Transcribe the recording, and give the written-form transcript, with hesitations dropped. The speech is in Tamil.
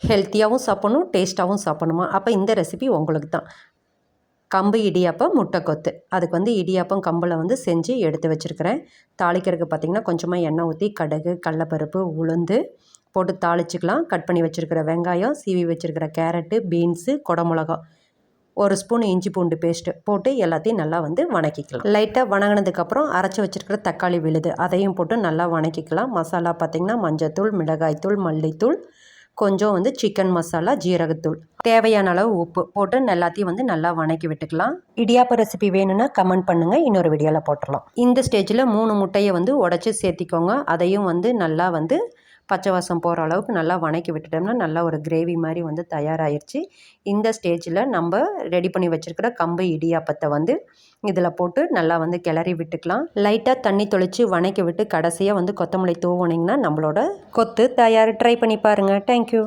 ஹெல்த்தியாகவும் சாப்பிட்ணும், டேஸ்ட்டாகவும் சாப்பிட்ணுமா? அப்போ இந்த ரெசிபி உங்களுக்கு தான். கம்பு இடியாப்பம் முட்டை கொத்து. அதுக்கு வந்து இடியாப்பம் கம்பில் வந்து செஞ்சு எடுத்து வச்சுருக்கிறேன். தாளிக்கிறதுக்கு பார்த்திங்கன்னா கொஞ்சமாக எண்ணெய் ஊற்றி கடுகு, கடலப்பருப்பு, உளுந்து போட்டு தாளிச்சிக்கலாம். கட் பண்ணி வச்சுருக்கிற வெங்காயம், சீவி வச்சுருக்கிற கேரட்டு, பீன்ஸு, குடமிளகா, 1 ஸ்பூன் இஞ்சி பூண்டு பேஸ்ட்டு போட்டு எல்லாத்தையும் நல்லா வந்து வணக்கிக்கலாம். லைட்டாக வணங்கினதுக்கப்புறம் அரைச்சி வச்சுருக்கிற தக்காளி விழுது அதையும் போட்டு நல்லா வணக்கிக்கலாம். மசாலா பார்த்திங்கன்னா மஞ்சத்தூள், மிளகாய்த்தூள், மல்லித்தூள், கொஞ்சம் வந்து சிக்கன் மசாலா, ஜீரகத்தூள், தேவையான அளவு உப்பு போட்டு எல்லாத்தையும் வந்து நல்லா வணக்கி விட்டுக்கலாம். இடியாப்ப ரெசிபி வேணும்னா கமெண்ட் பண்ணுங்கள், இன்னொரு வீடியோவில் போட்டுடலாம். இந்த ஸ்டேஜில் 3 முட்டையை வந்து உடச்சி சேர்த்திக்கோங்க. அதையும் வந்து நல்லா வந்து பச்சை வாசம் போகிற அளவுக்கு நல்லா வணக்கி விட்டுட்டோம்னா நல்லா ஒரு கிரேவி மாதிரி வந்து தயாராகிடுச்சு. இந்த ஸ்டேஜில் நம்ம ரெடி பண்ணி வச்சுருக்கிற கம்பு இடியாப்பத்தை வந்து இதில் போட்டு நல்லா வந்து கிளறி விட்டுக்கலாம். லைட்டாக தண்ணி தொளித்து வணக்கி விட்டு கடைசியாக வந்து கொத்தமல்லி தூவுனிங்கன்னா நம்மளோட கொத்து தயார். ட்ரை பண்ணி பாருங்கள். தேங்க்யூ.